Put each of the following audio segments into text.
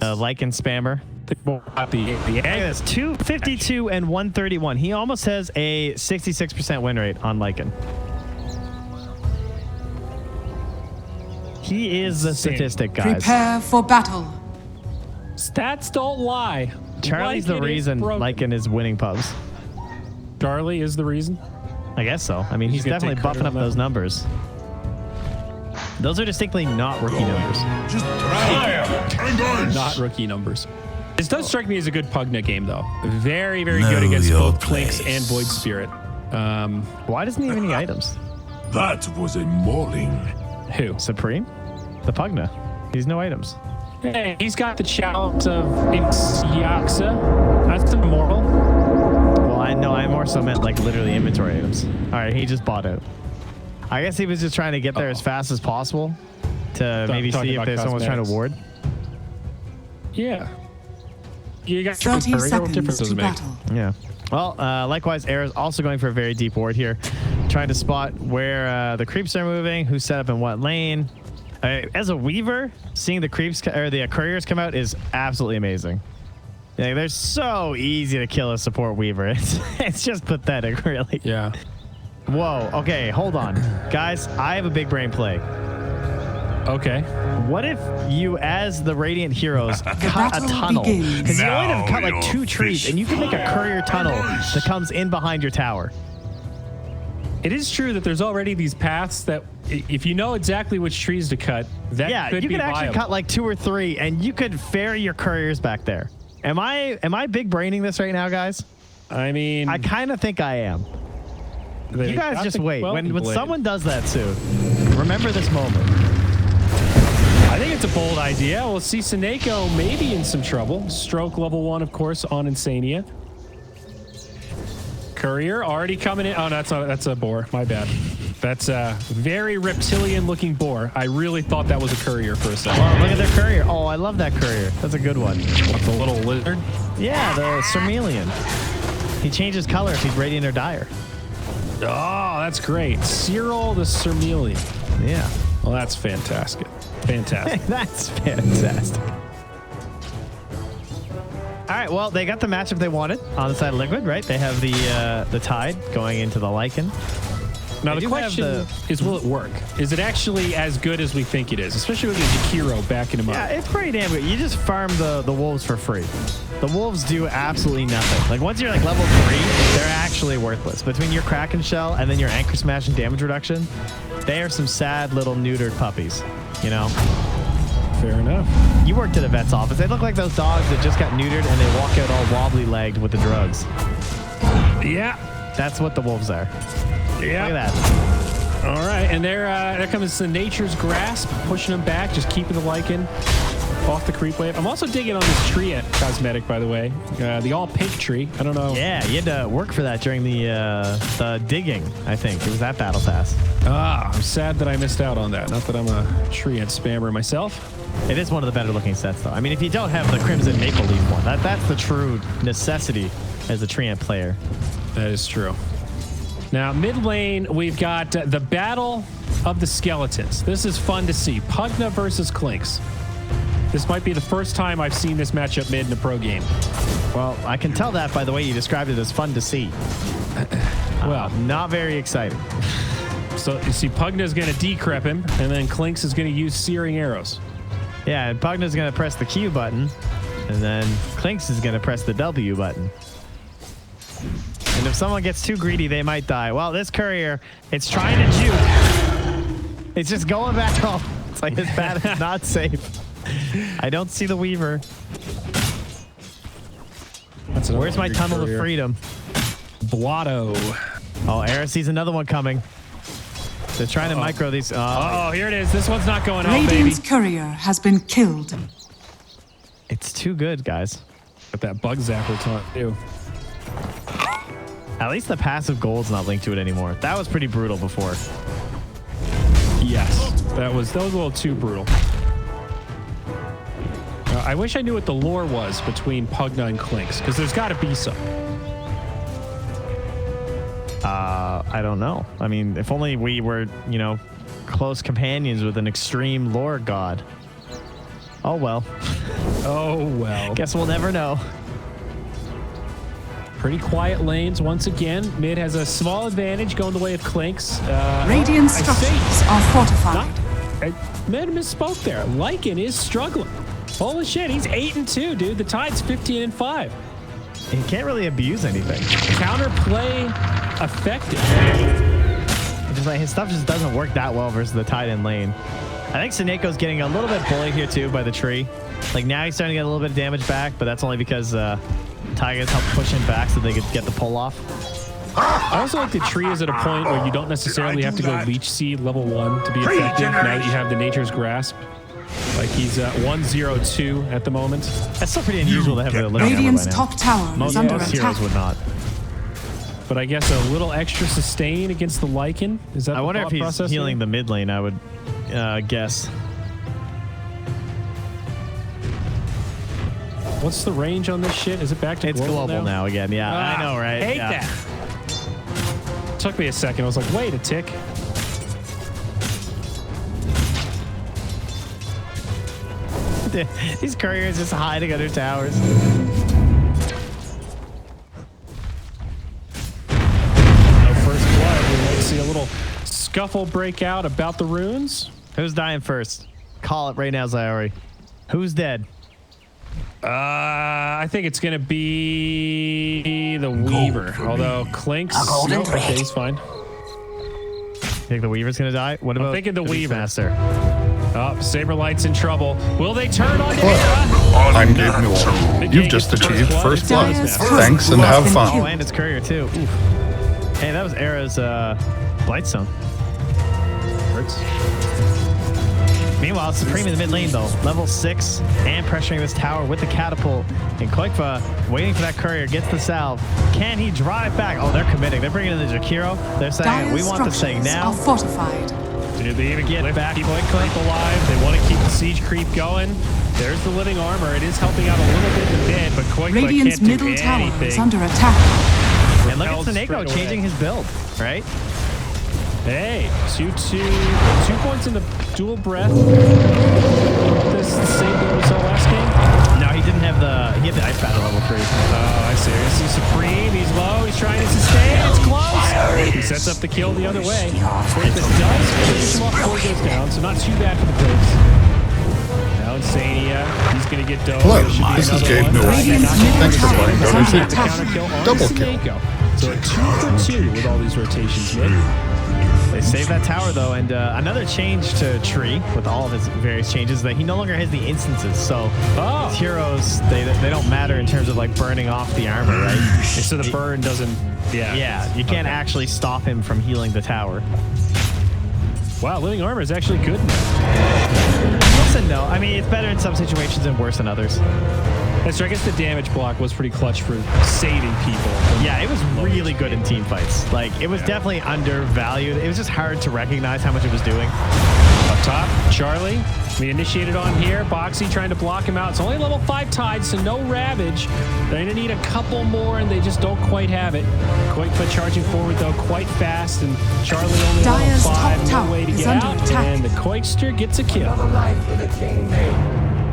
Lycan spammer. That's 252 and 131. He almost has a 66% win rate on Lycan. He is the statistic, guys. Prepare for battle. Stats don't lie. Charlie's the reason Lycan is winning pubs. Charlie is the reason? I guess so. I mean, he's definitely buffing up those numbers. Those are distinctly not rookie numbers. Just not rookie numbers. This does strike me as a good Pugna game, though. Very, very good against both Clinks and Void Spirit. Why doesn't he have any items? That was a mauling. Who? Supreme? The Pugna. He's no items. Hey, he's got the challenge of Ixiaxa. That's immoral. Well, I know. I more so meant like literally inventory items. All right, he just bought out. I guess he was just trying to get there as fast as possible to maybe see if there's someone trying to ward. Yeah. You got 30 seconds to battle. Yeah. Well, likewise, Era's also going for a very deep ward here, trying to spot where the creeps are moving, who's set up in what lane. As a Weaver, seeing the creeps or the couriers come out is absolutely amazing. Yeah, they're so easy to kill a support Weaver. It's just pathetic, really. Yeah. Whoa. Okay, hold on, guys. I have a big brain play. Okay. What if you, as the Radiant heroes, cut a tunnel? Because you only have to cut like 2 trees, and you can make a courier tunnel that comes in behind your tower. It is true that there's already these paths that, if you know exactly which trees to cut, that could be you could actually viable. cut like 2 or 3, and you could ferry your couriers back there. Am I big braining this right now, guys? I mean, I kind of think I am. You guys just wait. When someone does that soon, remember this moment. I think it's a bold idea. We'll see Seneko maybe in some trouble. Stroke level 1, of course, on Insania. Courier already coming in. Oh, that's a boar. My bad. That's a very reptilian-looking boar. I really thought that was a courier for a second. Oh, look at their courier. Oh, I love that courier. That's a good one. What's the little lizard? Yeah, the Cermelian. He changes color if he's radiant or dire. Oh, that's great. Cyril the Cermelian. Yeah. Well, that's fantastic. Fantastic. That's fantastic. All right, well, they got the matchup they wanted on the side of Liquid, right? They have the Tide going into the Lycan. Now, the question is, will it work? Is it actually as good as we think it is? Especially with the Jakiro backing him up. Yeah, it's pretty damn good. You just farm the wolves for free. The wolves do absolutely nothing. Like, once you're like level 3, they're actually worthless. Between your Kraken Shell and then your Anchor Smash and damage reduction, they are some sad little neutered puppies, you know? Fair enough. You worked at a vet's office. They look like those dogs that just got neutered and they walk out all wobbly-legged with the drugs. Yeah. That's what the wolves are. Yeah. Look at that. All right, and there comes the Nature's Grasp, pushing them back, just keeping the Lycan off the creep wave. I'm also digging on this tree cosmetic, by the way. The all-pink tree. I don't know. Yeah, you had to work for that during the digging, I think. It was that battle pass. I'm sad that I missed out on that. Not that I'm a Treant spammer myself. It is one of the better looking sets, though. I mean, if you don't have the Crimson Maple Leaf one, that's the true necessity as a Treant player. That is true. Now, mid lane, we've got the Battle of the Skeletons. This is fun to see. Pugna versus Clinks. This might be the first time I've seen this matchup mid in a pro game. Well, I can tell that by the way you described it as fun to see. Well, not very exciting. So, you see, Pugna's going to decrep him, and then Clinks is going to use Searing Arrows. Yeah, and Pugna's going to press the Q button, and then Clinks is going to press the W button. And if someone gets too greedy, they might die. Well, this courier, it's trying to juke. It's just going back home. It's like this bat is not safe. I don't see the Weaver. Where's my tunnel of freedom? Blotto. Oh, Era sees another one coming. They're trying to micro these. Oh, here it is. This one's not going out, baby. Radiant's courier has been killed. It's too good, guys. Got that bug zapper taunt, too. At least the passive gold's not linked to it anymore. That was pretty brutal before. Yes, that was a little too brutal. I wish I knew what the lore was between Pugna and Clinks, because there's got to be some. I don't know. I mean, if only we were, you know, close companions with an extreme lore god. Oh, well. Oh, well. Guess we'll never know. Pretty quiet lanes once again. Mid has a small advantage going the way of Clinks. Radiant structures are fortified. Mid misspoke there. Lycan is struggling. Holy shit, he's 8-2, dude. The Tide's 15-5. He can't really abuse anything. Counterplay effective. Just like his stuff just doesn't work that well versus the Tide in lane. I think Seneco's getting a little bit bullied here too by the tree. Like now he's starting to get a little bit of damage back, but that's only because Tigers helped push him back so they could get the pull off. I also like the tree is at a point where you don't necessarily have to go Leech Seed level 1 to be effective now that you have the Nature's Grasp. Like he's 1-0-2 at the moment. That's still pretty unusual to have a living Radiant's armor by now. top tower Most is under heroes attack. would not. But I guess a little extra sustain against the Lycan. Is that I the wonder if thought he's process healing here? the mid lane, I would guess. What's the range on this shit? Is it back to It's global now again. Yeah, I know, right? Hate Yeah. that. Took me a second. I was like, wait a tick. These couriers just hiding under towers. No first blood. We might see a little scuffle break out about the runes. Who's dying first? Call it right now, Zyori. Who's dead? I think it's gonna be the Weaver. Although Clinks, nope, okay, he's fine. You think the Weaver's gonna die? What about thinking the Weaver. Master? Oh, Saberlight's in trouble. Will they turn on Era? I'm Gabe Newell. You've just achieved first blood. Dire's Thanks and have been fun. Oh, and it's Courier too. Oof. Hey, that was Era's Blightstone. Hurts. Meanwhile, Supreme in the mid lane though, level 6 and pressuring this tower with the catapult. And Koikfa waiting for that courier, gets the salve. Can he drive back? Oh, they're committing. They're bringing in the Jakiro. They're saying Dire's we want this thing structures now. are fortified. Dude, they even Get lift, back keep quick, creep alive. They want to keep the siege creep going. There's the living armor. It is helping out a little bit in the mid, but Koikfa Radiant's can't do middle tower is anything. under attack. And look at Repelled Seneko straight away. changing his build, right? Hey, 2 points in the dual breath. This is the same build we saw last game. No, he didn't have he had the ice battle level 3. Oh, I see. This is Supreme. He's low. He's trying to sustain. It's close. He sets up the kill the other way. This does finish him off before he goes down, so not too bad for the Clips. Now Insania. He's going to get dove. Hello, There should be this is another Gabe one. Newell. Radiant's middle Thanks for tower playing is Dota under 2. attack. Counter kill on Double kill. Seneko. So a 2 for 2 with all these rotations, man. They saved that tower though, and another change to Tree with all of his various changes is that he no longer has the instances. So his heroes, they don't matter in terms of like burning off the armor, right? So the burn doesn't. Yeah, you can't actually stop him from healing the tower. Wow, living armor is actually good. Yes and no. I mean, it's better in some situations and worse in others. That's true. I guess the damage block was pretty clutch for saving people. Yeah, it was really good in team fights. Like, it was definitely undervalued. It was just hard to recognize how much it was doing. Up top, Charlie. We initiated on here. Boxy trying to block him out. It's only level 5 Tide, so no Ravage. They're going to need a couple more, and they just don't quite have it. Koikfa charging forward, though, quite fast, and Charlie only Dire's level 5. top No tower way to is get under out, attack. and the Koikster gets a kill.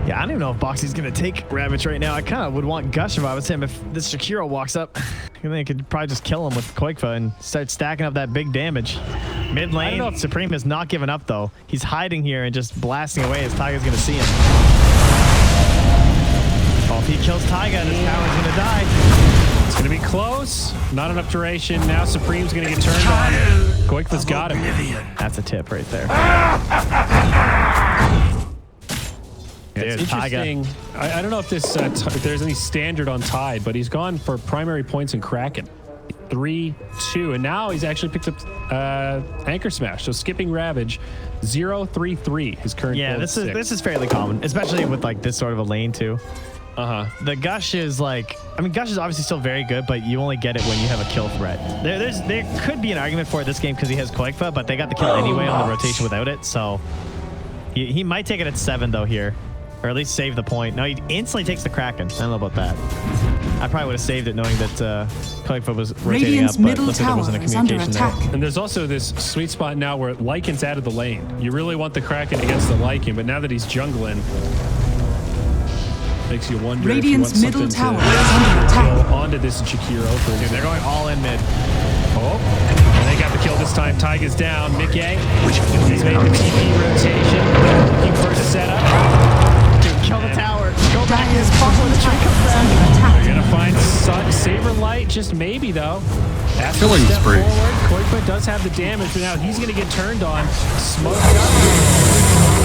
Yeah, I don't even know if Boxy's going to take Ravage right now. I kind of would want Gush if I was him. If this Shakiro walks up, I think I could probably just kill him with Koikfa and start stacking up that big damage. Mid lane, Supreme is not giving up, though. He's hiding here and just blasting away as Taiga's going to see him. Oh, if he kills Taiga, this tower's going to die. It's going to be close. Not enough duration. Now Supreme's going to get turned on. Koikfa's got him. That's a tip right there. It's interesting. I don't know if this if there's any standard on Tide, but he's gone for primary points in Kraken. 3-2, and now he's actually picked up Anchor Smash. So skipping Ravage, 0-3-3. His current Yeah, build this six. is fairly common, especially with like this sort of a lane too. The Gush is like, I mean, Gush is obviously still very good, but you only get it when you have a kill threat. There could be an argument for it this game because he has Koikfa, but they got the kill anyway on the rotation without it, so he might take it at 7 though here, or at least save the point. No, he instantly takes the Kraken. I don't know about that. I probably would have saved it knowing that Koikfa was rotating Radiant's up, but middle looks like there tower wasn't a is under communication there. attack. And there's also this sweet spot now where Lycan's out of the lane. You really want the Kraken against the Lycan, but now that he's jungling, Makes you wonder Radiant's if you want middle something tower is under attack. go onto this Jakiro for Dude, they're going all in mid. Oh, and they got the kill this time. Tyga's down. Mickey, he's made the TP rotation. Looking for a setup. Dude, kill the tower. Go back Dire's in. bottom The tree tower comes is back. under attack. They're gonna find Saberlight, just maybe though. After Killing step spree. forward, Koipa does have the damage, but now he's gonna get turned on. Smoked up.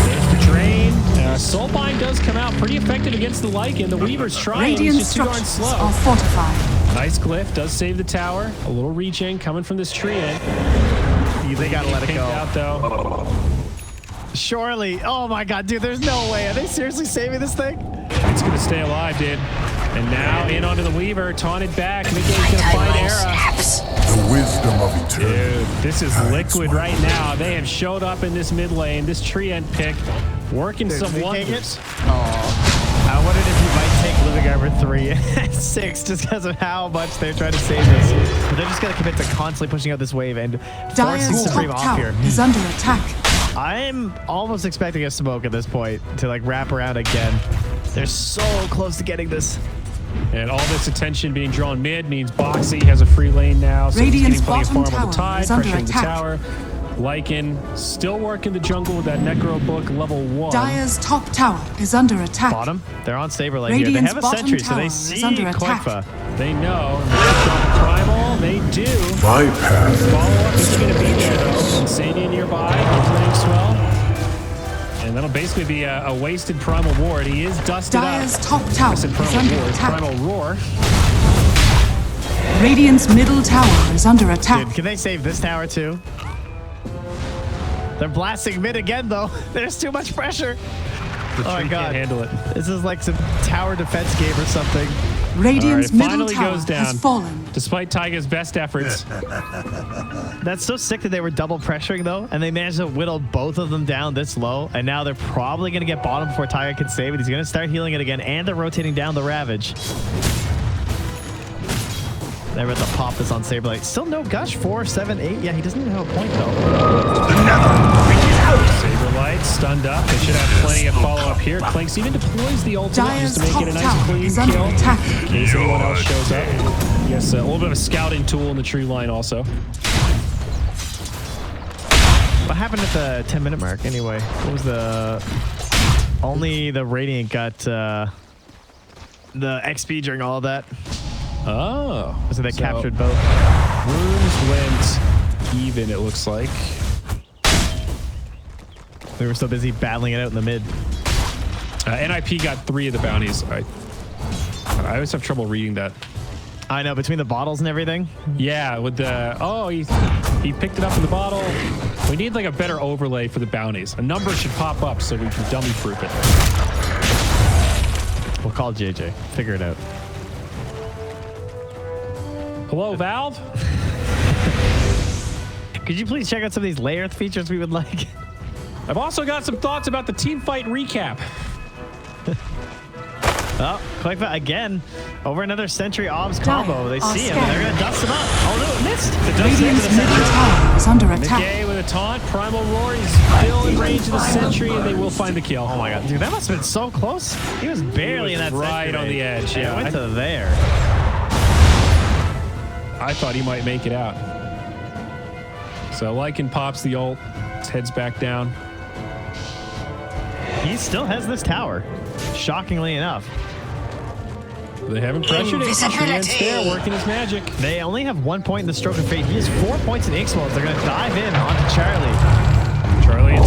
There's the drain. Soulbind does come out pretty effective against the Lycan. The Weaver's trying. Radiant He's just too darn structures slow. are fortified. Nice glyph does save the tower. A little reaching coming from this tree in. They gotta let it Pinked go. out though. Surely. Oh my god, dude, there's no way. Are they seriously saving this thing? It's gonna stay alive, dude. And now in onto the Weaver, taunted back. Mickey's gonna find Era. The wisdom of eternity. Dude, this is liquid right now. They have showed up in this mid lane. This tree end pick working Dude, some we can't wonders. I wondered if you might take Living Armor 3 and 6 just because of how much they're trying to save this. But they're just going to commit to constantly pushing out this wave and forcing Dire's Supreme top off tower here. is under attack. I'm almost expecting a smoke at this point to like wrap around again. They're so close to getting this. And all this attention being drawn mid means Boxy has a free lane now. So Radiant's he's getting plenty of bottom farm on the tower tide, is under pressuring the attack. tower. Lycan still working the jungle with that Necro Book level 1. Dire's top tower is under attack. Bottom, they're on Saberlight here. They Radiant's have a bottom sentry, so tower they is see under attack. Koifa. They know. And they're dropping Primal. They do. My path. Follow-up is going to be there, though. Sadia nearby, playing swell. And that'll basically be a wasted Primal Ward. He is dusted Dire's up. top tower I said is Primal under Ward, attack. Primal Roar. Radiant's middle tower is under attack. Dude, can they save this tower too? They're blasting mid again, though. There's too much pressure. The Oh my tree god. can't handle it. This is like some tower defense game or something. Radiant's All right, middle finally tower goes down. has fallen. Despite Tyga's best efforts. That's so sick that they were double pressuring though, and they managed to whittle both of them down this low, and now they're probably going to get bottom before Tyga can save it. He's going to start healing it again, and they're rotating down the Ravage. There at the pop is on Saberlight. Still no Gush, 4, 7, 8. Yeah, he doesn't even have a point though. Saberlight stunned up. They should have plenty of follow-up here. Clinks even deploys the ultimate Dire's just to make top it a nice tower clean is under kill. attack. In case anyone else shows up. Yes, a little bit of a scouting tool in the tree line also. What happened at the 10-minute mark anyway? What was the... Only the Radiant got the XP during all of that. Oh. So they captured both. Runes went even, it looks like. We were so busy battling it out in the mid. NIP got 3 of the bounties. I always have trouble reading that. I know, between the bottles and everything. Yeah, with the... Oh, he picked it up in the bottle. We need like a better overlay for the bounties. A number should pop up so we can dummy-proof it. We'll call JJ. Figure it out. Hello, Valve? Could you please check out some of these layer features we would like? I've also got some thoughts about the team fight recap. Oh, Koifa again. Over another Sentry Obs combo. They are see him. They're going to dust him up. Oh, no, it missed. The dust Radiant's into the middle Sentry. tower is under attack. Mickey with a taunt. Primal Roar. He's still in range of the Sentry, and they will find the kill. Oh, my God. Dude, that must have been so close. He was barely in that right Sentry on the range. edge, And yeah. it went to there. I thought he might make it out. So Lycan pops the ult. Heads back down. He still has this tower, shockingly enough. They haven't pressured it. Chance there, working his magic. They only have 1 point in the Stroke of Fate. He has 4 points in X-Mode. They're going to dive in onto Charlie. Charlie and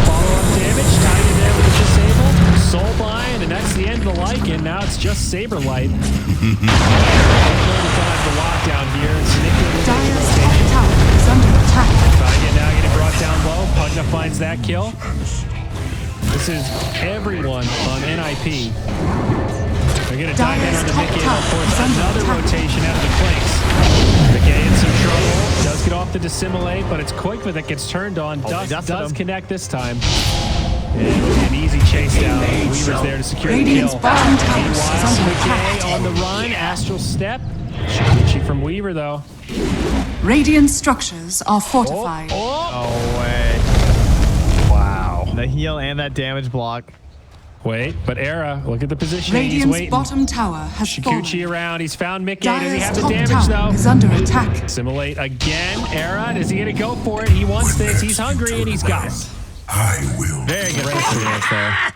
follow-up damage. Tied in there with the disable. Soulbind, and that's the end of the Lycan. Now it's just Saberlight. The lockdown here. Dire's top tower is under attack. Tiger now getting brought down low. Pugna finds that kill. This is everyone on NIP. They're going to dive in on the Mickey and force another rotation out of the flanks. Mickey in some trouble. Does get off the dissimulate, but it's Koifa that gets turned on. Dust does connect this time. And an easy chase down. Weaver's there to secure the Radiant's kill. bottom tower is Meanwhile, under Mickey attack. on the run. Astral Step. Shinichi from Weaver, though. Radiant structures are fortified. Oh, way. Wow. The heal and that damage block. Wait, but Era, look at the position. He's Radiant's waiting. bottom tower has Shikuchi fallen. around. He's found Mickey. Does he Dire's have the top damage, tower though? is under attack. Assimilate again. Era, is he going to go for it? He wants this. He's hungry, and he's got it. I will. Very good performance there.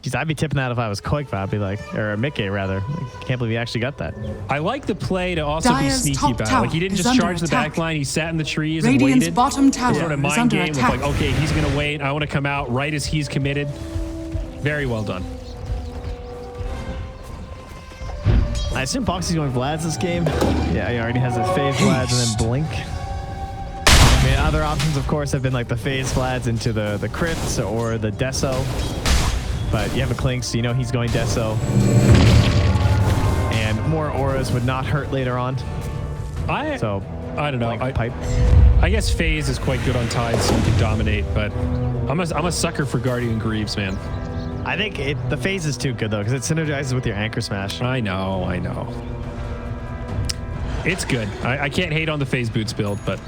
Jeez, I'd be tipping that if I was Koikva. I'd be like, or Mickey rather. I can't believe he actually got that. I like the play to also Dire's be sneaky top about it. tower Like, he didn't is just under charge the attack. back line. He sat in the trees Radiant's and waited. bottom tower Sort of is mind under game with attack. like, okay, he's going to wait. I want to come out right as he's committed. Very well done. I assume Boxy's going Vlad's this game. Yeah, he already has his phase Vlad's and then Blink. I mean, other options, of course, have been like the phase Vlad's into the crits or the Deso. But you have a Clink, so you know he's going Deso. And more auras would not hurt later on. I don't know. Blink pipe. I guess phase is quite good on Tide, so you can dominate, but I'm a sucker for Guardian Greaves, man. I think the phase is too good though, because it synergizes with your Anchor Smash. I know. It's good. I can't hate on the phase boots build, but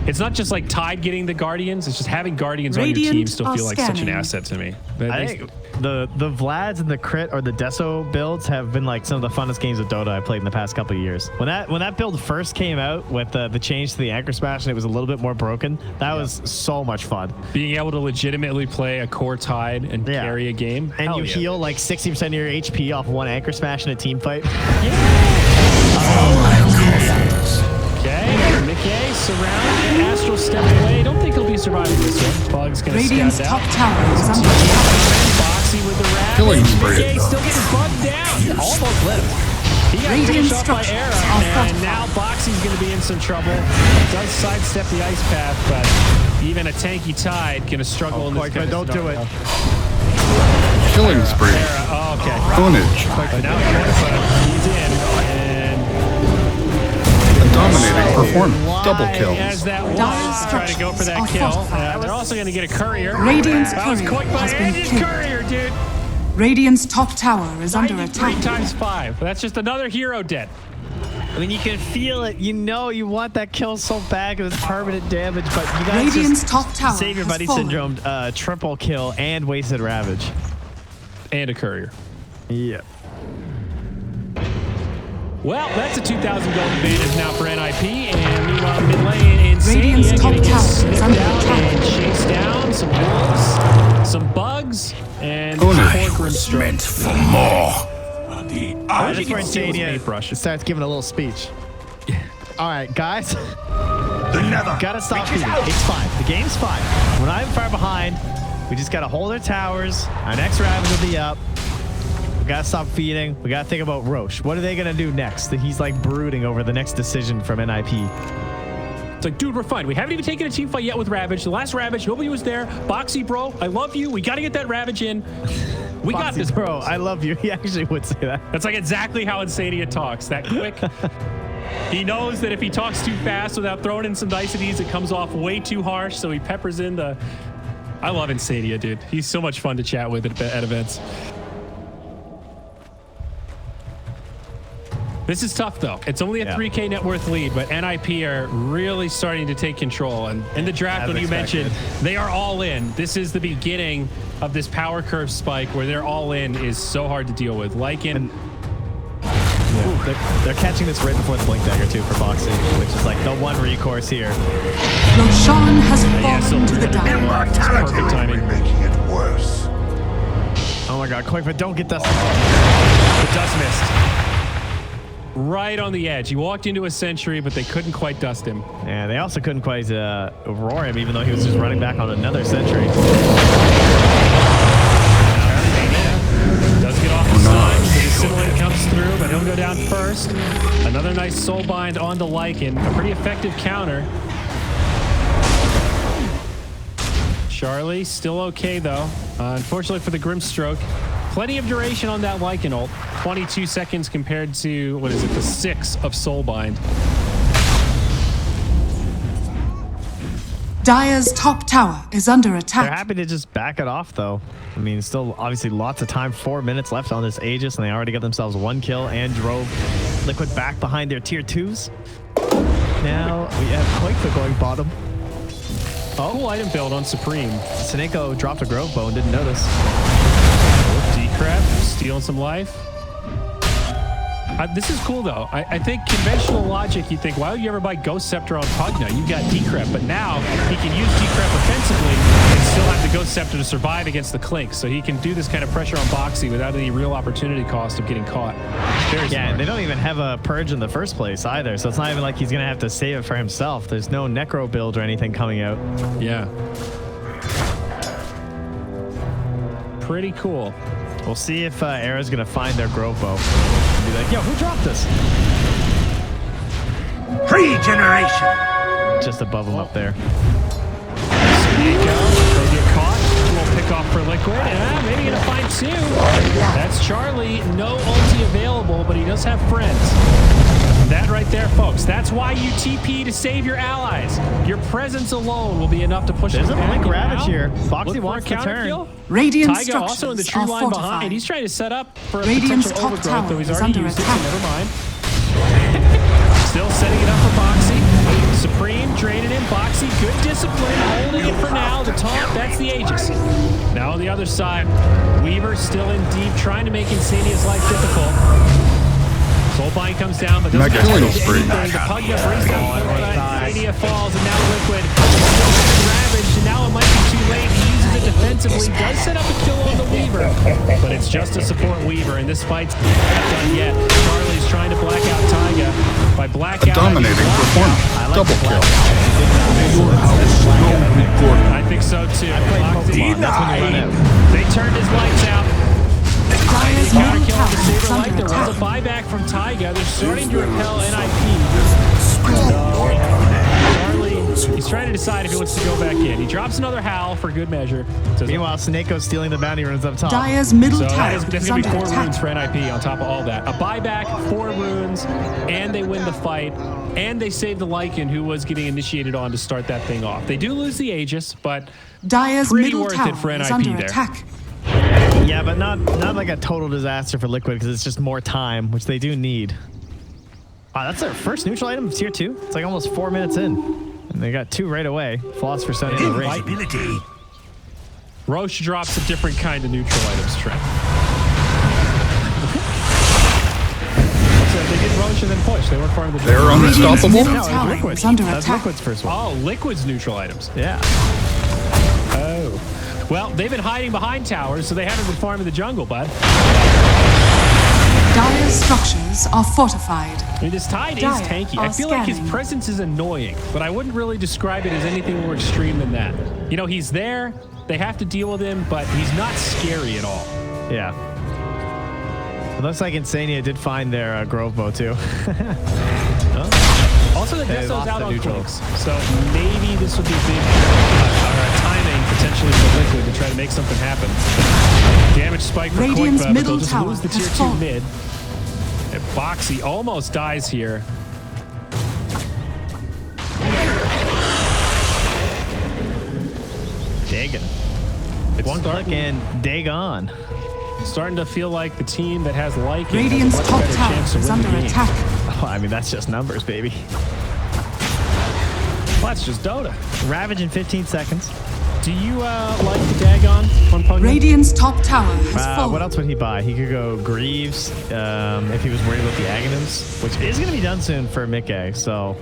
it's not just like Tide getting the Guardians. It's just having Guardians on your team Radiant still are feel like such an scanning. asset to me. I think the Vlads and the crit or the Deso builds have been like some of the funnest games of Dota I've played in the past couple of years. When that build first came out with the change to the Anchor Smash and it was a little bit more broken, that was so much fun. Being able to legitimately play a core Tide and carry a game. And hell you yeah. heal like 60% of your HP off one Anchor Smash in a team fight. Okay, Mickey surrounded. Astral step away. Don't think he'll be surviving this one. Bug's gonna Radiant's scout top out. tower is under attack. Boxy with the ravage. Killing spree. Mickey still getting bugged down. Almost lit him. He got Radiant finished off by structures Era, are and fortified. now Boxy's going to be in some trouble. Does sidestep the ice path, but even a tanky Tide going to struggle in this Koikva, kind of don't do scenario. it. Killing spree. Era, oh, okay. Ownage. But now Koikva, he's in, and A dominating performance. Double as kills. that Dire's was trying to go for that structures kill. are fortified. They're also going to get a courier. Radiant's That was courier Koikva has been and his killed. courier, dude. Radiant's top tower is under 93 attack. times 5. That's just another hero dead. I mean, you can feel it. You know you want that kill so bad because it's permanent damage, but you guys Radiant's just top tower save your has buddy fallen. syndrome, triple kill and wasted ravage. And a courier. Yeah. Well, that's a 2,000 gold advantage now for NIP. And meanwhile, mid lane, Radiant's Insania top gonna get tower is snipped under out attack. and chased down. Some wolves, some bugs, and Ownage. poor Grimstroke. Meant for more. The That's you where can steal his Insania paintbrush. starts giving a little speech. All right, guys. the nether. Gotta stop feeding. It's fine. The game's fine. We're not even far behind. We just gotta hold our towers. Our next ravage will be up. We gotta stop feeding. We gotta think about Roche. What are they gonna do next? He's like brooding over the next decision from NIP. It's like, dude, we're fine. We haven't even taken a team fight yet with Ravage. The last Ravage, nobody was there. Boxy, bro, I love you. We got to get that Ravage in. We got Foxy, this, bro. bros. I love you. He actually would say that. That's like exactly how Insania talks. That quick. He knows that if he talks too fast without throwing in some niceties, it comes off way too harsh. So he peppers in the. I love Insania, dude. He's so much fun to chat with at events. This is tough, though. It's only a 3K net worth lead, but NIP are really starting to take control. And in the draft, As when you expected. mentioned, they are all in. This is the beginning of this power curve spike where they're all in is so hard to deal with. Lycan, They're catching this right before the Blink Dagger, too, for boxing, which is like the one recourse here. Roshan has yeah, fallen to the Silver. dire. Perfect timing. Making it worse. Oh my god, Koikva, don't get dusted. The dust missed. Right on the edge. He walked into a sentry, but they couldn't quite dust him. Yeah, they also couldn't quite roar him, even though he was just running back on another sentry. Does get off the sun. The assimilate comes through, but he'll go down first. Another nice soul bind onto Lycan. A pretty effective counter. Charlie still okay though. Unfortunately for the Grimstroke, plenty of duration on that Lycan ult. 22 seconds compared to, what is it, the 6 of Soulbind. Dire's top tower is under They're attack. happy to just back it off, though. I mean, still obviously lots of time. 4 minutes left on this Aegis, and they already got themselves 1 kill and drove Liquid back behind their tier 2s. Now we have Koikva going bottom. Cool item build on Supreme. Sineko dropped a Grove Bow and didn't notice. Decrep stealing some life. This is cool though. I think conventional logic, you think, why would you ever buy Ghost Scepter on Pugna? You got Decrep, but now he can use Decrep offensively and still have the Ghost Scepter to survive against the Clinks. So he can do this kind of pressure on Boxy without any real opportunity cost of getting caught. Very Yeah, smart. and they don't even have a Purge in the first place either, so it's not even like he's going to have to save it for himself. There's no Necro build or anything coming out. Yeah. Pretty cool. We'll see if Era's going to find their Grove Bow. And be like, yo, who dropped this? Regeneration. Just above him up there. They get caught. We'll pick off for Liquid. Maybe gonna find two. That's Charlie. No ulti available, but he does have friends. That right there, folks. That's why you TP to save your allies. Your presence alone will be enough to push There's them a back. Blink And Ravage now, here. look Boxy for wants a the counter turn. kill. Radiant Taiga also in the structures tree are line fortified. behind. He's trying to set up for a Radiant's potential top overgrowth, tower though he's is already under used it, so attack. never mind. Still setting it up for Boxy. Supreme draining him. Boxy, good discipline, holding it for now. The taunt, that's the Aegis. Now on the other side, Weaver still in deep, trying to make Insania's life difficult. Soulbind comes down, but doesn't Mega have killing to do spree. anything. The Pugna brings down Insania falls, and now Liquid still getting ravaged, and now it might be too late. He uses it defensively, does set up a kill on the Weaver, but it's just to support Weaver, and this fight's not done yet. Charlie's trying to black out Taiga. By blackout, Dominating performance. Double kill. I think so too. Pokemon, that's when you run out. They turned his lights out. Dire's Counter middle kill on the tower Saber is Light. under There was a attack. buyback from Taiga. They're starting to repel NIP. Charlie, he's trying to decide if he wants to go back in. He drops another howl for good measure. Says, Meanwhile, Sineko's stealing the bounty runes up top. Dire's middle so tower that's is going to under be 4 runes attack. for NIP on top of all that. A buyback, 4 runes, and they win the fight. And they save the Lycan, who was getting initiated on to start that thing off. They do lose the Aegis, but Dire's pretty middle worth tower it for is NIP under there. attack. Yeah, but not like a total disaster for Liquid because it's just more time, which they do need. Wow, that's their first neutral item, tier 2. It's like almost 4 minutes in. And they got 2 right away. Philosopher Sun in the ring. Invincibility. Roche drops a different kind of neutral items, Trent. So they did Roche and then push. They weren't part of the They're draft. Radiant's unstoppable. middle No, it was tower Liquid. is under That's attack. Liquid's first one. Oh, Liquid's neutral items. Yeah. Oh. Well, they've been hiding behind towers, so they haven't been farming the jungle, bud. Dire's structures are fortified. I mean, this Tide is Dire tanky. are I feel like his scanning. presence is annoying, but I wouldn't really describe it as anything more extreme than that. You know, he's there, they have to deal with him, but he's not scary at all. Yeah. It looks like Insania did find their Grove Bow too. Also, the They Desto's lost out the on neutral. clicks, so maybe this would be big timing potentially for Liquid to try to make something happen. Damage spike for Radiant's Quick, but middle they'll just tower lose the has tier 2 fallen. mid. And Boxy almost dies here. Dagon. It's One click starting, and Dagon. starting to feel like the team that has Lycan Radiant's has a top much better tower chance to is win the under game. attack. Oh, I mean, that's just numbers, baby. Well, that's just Dota. Ravage in 15 seconds. Do you like the Dagon on Pugna? Radiant's top tower has fallen. What else would he buy? He could go Greaves if he was worried about the Aghanims, which is going to be done soon for Mickey. So,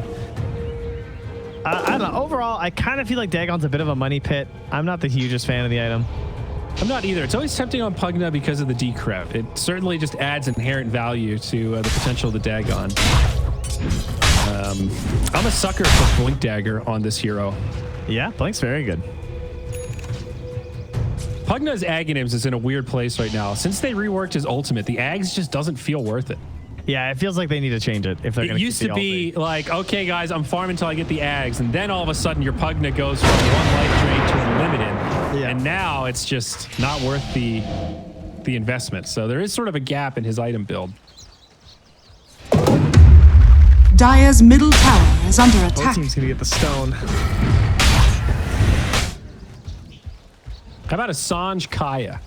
I don't know. Overall, I kind of feel like Dagon's a bit of a money pit. I'm not the hugest fan of the item. I'm not either. It's always tempting on Pugna because of the decrep. It certainly just adds inherent value to the potential of the Dagon. I'm a sucker for Blink Dagger on this hero. Yeah, Blink's very good. Pugna's Aghanims is in a weird place right now. Since they reworked his ultimate, the Ags just doesn't feel worth it. Yeah, it feels like they need to change it if they're going It to used to be like, okay, guys, I'm farming until I get the Ags, and then all of a sudden your Pugna goes from 1 life drain to unlimited, Yeah. and now it's just not worth the investment. So there is sort of a gap in his item build. Dire's middle tower is under Both attack. team's going to get the stone. How about a Sanj Kaya?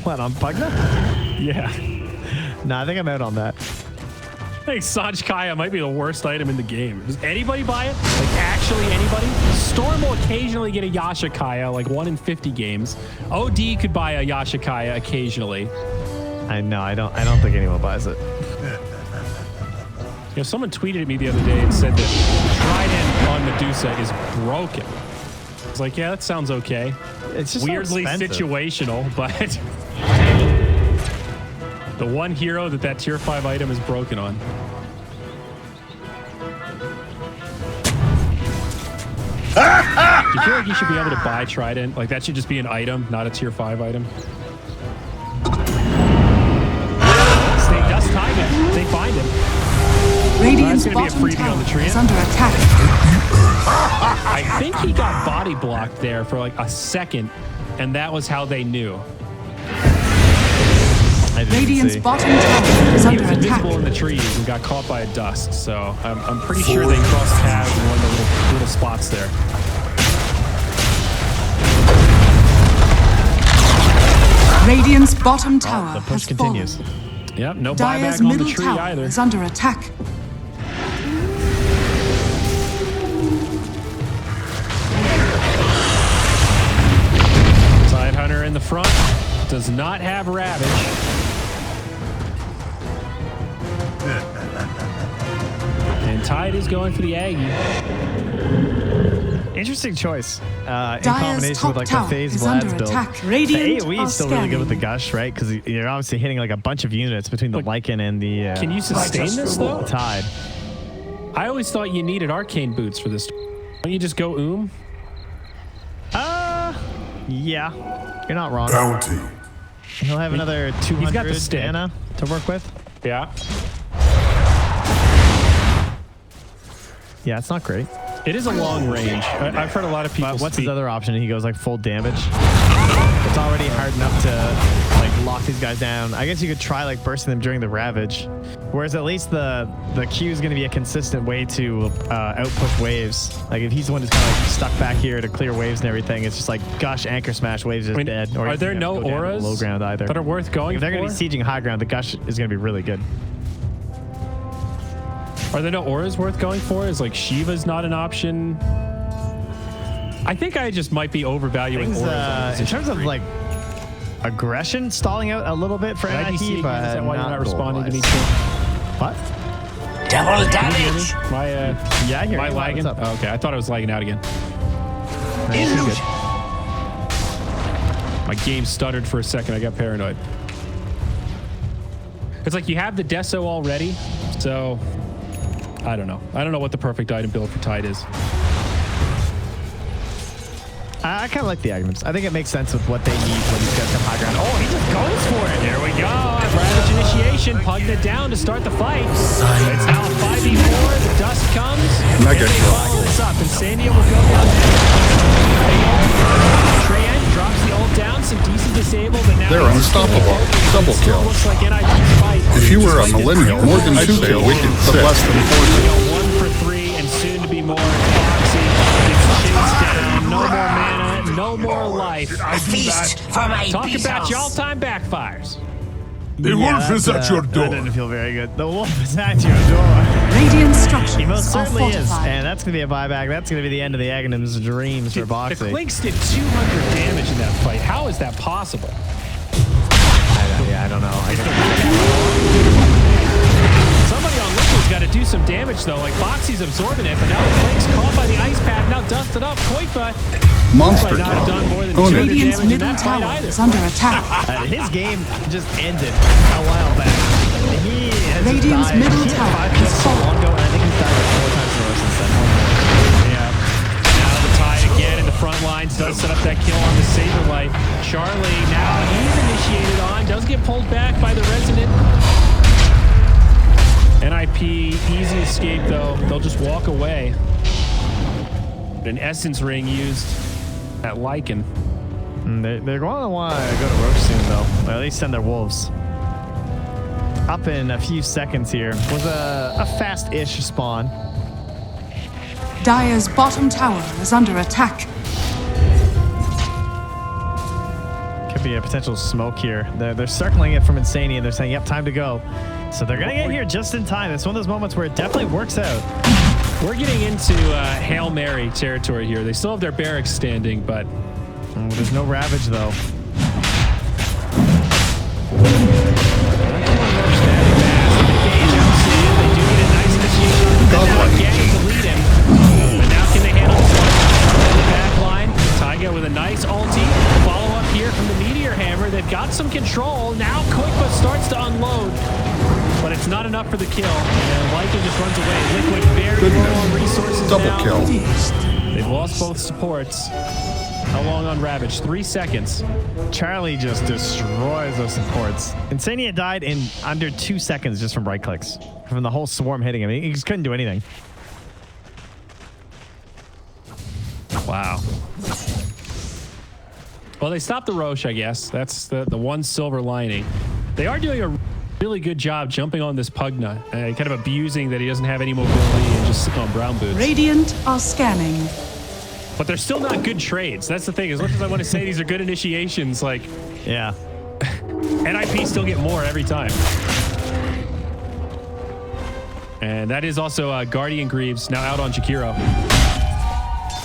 What, on Pugna? Yeah. No, I think I'm out on that. think Sanj Kaya might be the worst item in the game. Does anybody buy it? Like, actually anybody? Storm will occasionally get a Yasha Kaya, like 1 in 50 games. OD could buy a Yasha Kaya occasionally. I know. I don't think anyone buys it. You know, someone tweeted at me the other day and said that Trident on Medusa is broken. I was like, yeah, that sounds okay. It's just weirdly so situational, but the one hero that tier 5 item is broken on. Do you feel like you should be able to buy Trident? Like, that should just be an item, not a tier 5 item? They dust time it. They find him. Radiant's That's gonna be a bottom freebie on the tower tree. is under attack. I think he got body blocked there for like a second, and that was how they knew. Radiant's bottom tower is He under was attack. invisible in the trees and got caught by a dust, so I'm pretty sure they crossed paths in one of the little spots there. Radiant's bottom tower The has push continues. fallen. Yep, no Dire's buyback on the middle tree tower either. is under attack. Tide Hunter in the front. Does not have Ravage. And Tide is going for the Aggie. Interesting choice. In Dire's combination top with like the tower phase is Vlad's under build. attack. The Radiant AoE are is still really good with the scanning. gush, right? Because you're obviously hitting like a bunch of units between the Lycan and the Can you sustain this though? Tide. I always thought you needed arcane boots for this. Don't you just go Yeah, you're not wrong. Bounty. He'll have another 200 got the stick. mana to work with. Yeah. Yeah, it's not great. It is a long range. I've heard a lot of people But what's speak. his other option? He goes like full damage. It's already hard enough to like lock these guys down. I guess you could try like bursting them during the Ravage. Whereas at least the Q is going to be a consistent way to outpush waves. Like if he's the one who's kind of like stuck back here to clear waves and everything, it's just like gush, anchor smash, waves is dead. Or are he's there gonna no go down to auras low ground either? that are worth going If they're going for? to be sieging high ground, the gush is going to be really good. Are there no auras worth going for? Is like Shiva's not an option? I think I just might be overvaluing Things, auras. on in position terms of 3. like aggression, stalling out a little bit for Did I DC NIP, again? but Is that why you're not responding to me? gold-wise. Too? What? Double damage. My Yeah, I hear my you. lagging? What's up? Oh, okay, I thought I was lagging out again. Nice, you're good. My game stuttered for a second. I got paranoid. It's like you have the Deso already, so I don't know. I don't know what the perfect item build for Tide is. I kind of like the items. I think it makes sense with what they need when these guys come high ground. Oh, he just goes for it. There we go. Ravage initiation. Pugged it down to start the fight. It's now a 5v4. The dust comes. Mega and they drop. follow this up. Insania will go down there. Treant drops the ult down. Some decent disable, but now They're he's unstoppable. Double Still kill. looks like NIP's fight. If you were a millennial, more than I'd 2 say kills, wicked but less than 4 kills. 1 for 3 and soon to be more. Foxy gets chased down. No more mana. No more life. A feast for my Talk about your bezos. all-time backfires. The wolf is that's, at your door. That didn't feel very good. The wolf is at your door. Radiant structures He most are certainly is. fortified. And that's going to be a buyback. That's going to be the end of the Aghanim's dreams for The Boxy. Clinks did 200 damage in that fight. How is that possible? I don't know. Somebody on Liquid's got to do some damage, though. Like, Foxy's absorbing it, but now the Clinks caught by the ice pad, now dusted up. Koifa Monster might not have done dog. more than Own 200 it. Radiant's damage in middle that fight tower either. is under attack. His game just ended a while back. He has just Radiant's died. middle He had tower 5 has kills so fallen. long ago, and I think he's died like 4 times in a row since then. Yeah. Now the Tide again in the front lines does set up that kill on the Saberlight. Charlie, now he's initiated on, does get pulled back by the Resident. NIP, easy escape though. They'll just walk away. An Essence Ring used at Lycan. They're going to want to go to Roche soon, though. Or at least send their wolves. Up in a few seconds here was a fast-ish spawn. Dire's bottom tower is under attack. Could be a potential smoke here. They're circling it from Insania. They're saying, yep, time to go. So they're going to get here just in time. It's one of those moments where it definitely works out. We're getting into Hail Mary territory here. They still have their barracks standing, but... there's no Ravage, though. But now can they handle this one? In the back line, Taiga with a nice ulti. Follow up here from the Meteor Hammer. They've got some control. Now Koikba starts to unload, but it's not enough for the kill. And Lycan just runs away. Liquid very low on resources Double now. kill. They've lost both supports. How long on Ravage? 3 seconds. Charlie just destroys those supports. Insania died in under 2 seconds just from right clicks. From the whole swarm hitting him. He just couldn't do anything. Wow. Well, they stopped the Roche, I guess. That's the one silver lining. They are doing a really good job jumping on this Pugna, kind of abusing that he doesn't have any mobility and just sitting on brown boots. Radiant are scanning. But they're still not good trades. That's the thing. As much as I want to say these are good initiations, like, yeah, NIP still get more every time. And that is also Guardian Greaves now out on Jakiro.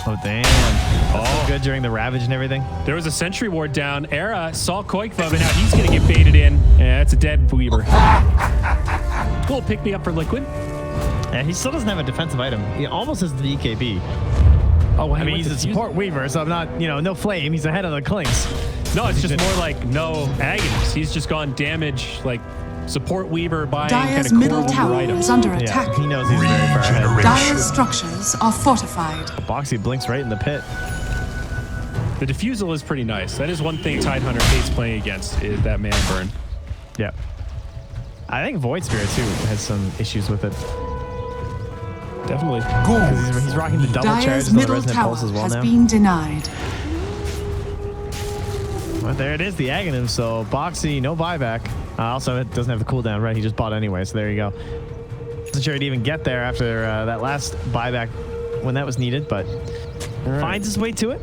Oh, damn. That's so good during the Ravage and everything. There was a Sentry Ward down. Era saw Koikva, but now he's going to get baited in. Yeah, that's a dead Weaver. Cool pick me up for Liquid. Yeah, he still doesn't have a defensive item. He almost has the BKB. Oh, I mean, he's a support Weaver, so I'm not, no flame. He's ahead of the Clinks. No, it's just more like no Agnes. He's just gone damage, like support Weaver buying kind Dire's of middle core tower items. is under attack. Yeah, he knows he's very far ahead. Dire's structures are fortified. Boxy blinks right in the pit. The diffusal is pretty nice. That is one thing Tidehunter hates playing against, is that man burn. Yeah. I think Void Spirit, too, has some issues with it. Definitely. He's rocking the double charge Dire's and the middle resonant tower pulse as well has now. been denied. Well, there it is, the Aghanim. So Boxy, no buyback. Also, it doesn't have the cooldown, right? He just bought anyway, so there you go. Wasn't sure he'd even get there after that last buyback when that was needed, but finds his way to it.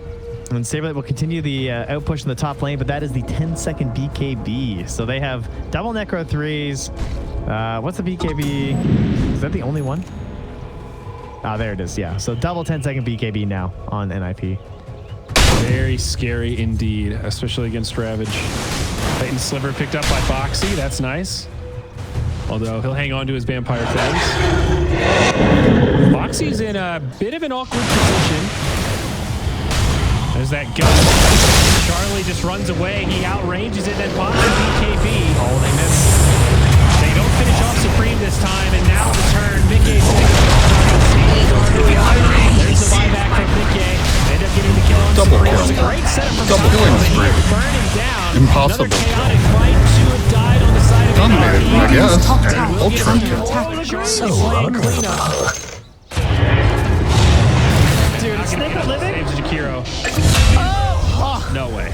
And Saberlight will continue the outpush in the top lane, but that is the 10-second BKB. So they have double Necro 3s. What's the BKB? Is that the only one? Ah, there it is, yeah. So double 10-second BKB now on NIP. Very scary indeed, especially against Ravage. Titan Sliver picked up by Boxy. That's nice. Although he'll hang on to his Vampire Fangs. Boxy's in a bit of an awkward position. There's that gun. Charlie just runs away. He outranges it, then pops the BKB. Oh, they missed. They don't finish off Supreme this time, and now the turn. Mickey's there's the buyback from Mickey. They end up getting the kill on Double Supreme. kill. It's a great setup from Double Supreme. killing He spree. would burn him down. Impossible. Another chaotic fight. Two have died on the side of Dominated, NRP. I guess. Top tower is Ultra under kill. attack. So cleanup. Dude, is Snake living? Saves Jakiro. No way.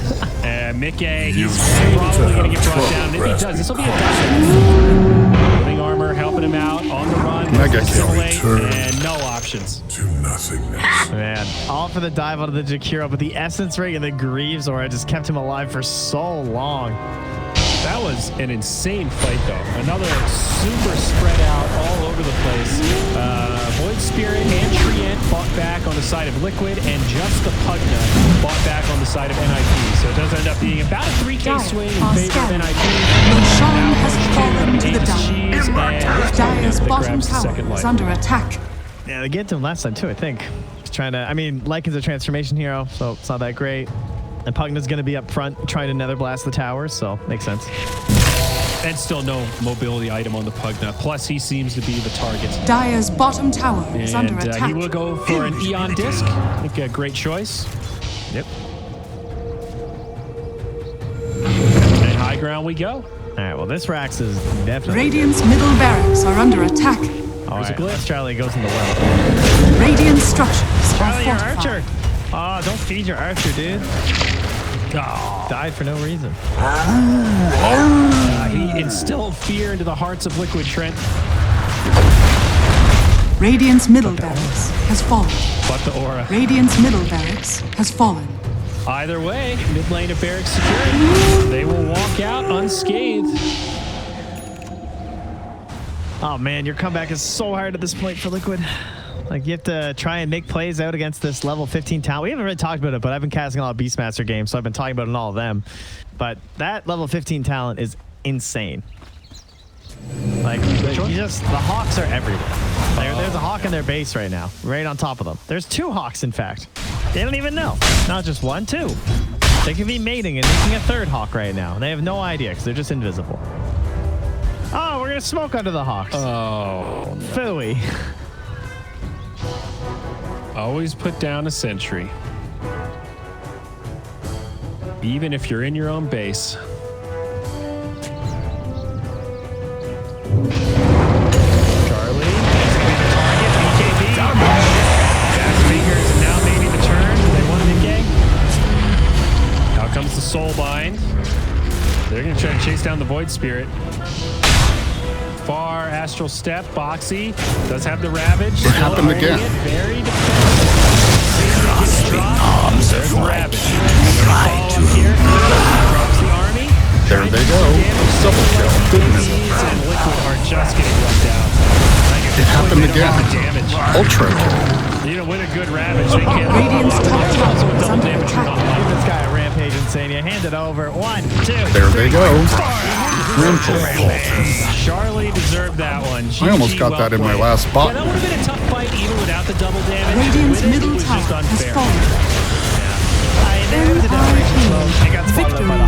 Mickey, he's probably going to get brought down. And if he does, this will be a done. Living armor helping him out on the run. Mega kill. Assimilate, and no options. To nothingness. Man, all for the dive onto the Jakiro, but the Essence Ring and the Greaves Aura just kept him alive for so long. That was an insane fight, though. Another super spread out all over the place. Void Spirit and Trient fought back on the side of Liquid, and just the Pugna fought back on the side of NIP. So it does end up being about a 3K swing in favor of NIP. Roshan has fallen to the Cheese and Dire's that bottom grabs the tower second is life. under attack. Yeah, they get to him last time too, I think. Just trying to, I mean, Lycan's a transformation hero, so it's not that great. And Pugna's going to be up front trying to nether blast the towers, so makes sense. And still no mobility item on the Pugna. Plus, he seems to be the target. Dire's bottom tower is under And attack. he will go for an Eon Disc. I think a great choice. Yep. And high ground we go. All right, well, this Rax is definitely... Radiant's middle barracks are under attack. All right, let's Charlie goes in the well. Radiant structures Charlie, your are fortified. archer. Oh, don't feed your archer, dude. Oh. Died for no reason. He instilled fear into the hearts of Liquid Trent. Radiant's middle barracks has fallen. But the aura. Radiant's middle barracks has fallen. Either way, mid lane of barracks secured. They will walk out unscathed. Oh man, your comeback is so hard at this point for Liquid. Like, you have to try and make plays out against this level 15 talent. We haven't really talked about it, but I've been casting a lot of Beastmaster games, so I've been talking about it in all of them. But that level 15 talent is insane. Like, the Hawks are everywhere. There's a Hawk in their base right now, right on top of them. There's 2 Hawks, in fact. They don't even know. Not just 1, 2. They could be mating and making a 3rd Hawk right now. They have no idea because they're just invisible. Oh, we're going to smoke under the Hawks. Oh, no. Phooey. Always put down a sentry. Even if you're in your own base. Charlie. BKB. Fast Fingers now maybe the turn. They want mid-gang. Now comes the Soulbind. They're going to try to chase down the Void Spirit. Far Astral Step, Boxy does have the Ravage. What happened again? Very defensive. There's the Ravage. Here. Drops the army. There they go. Double kill. Goodness. And Liquid are just getting run down. It happened again. Ultra kill. Even with a good Ravage, they can't. Radiant's top tower is Double under damage attack. from Give this guy a Rampage Insania. Hand it over. 1, 2. There they go. Rampage. Charlie deserved that one. I almost got that in my last Yeah, bot. that would have been a tough fight even without the double damage. Radiant's With it, middle it was just tower has unfair. fallen. They got spotted up.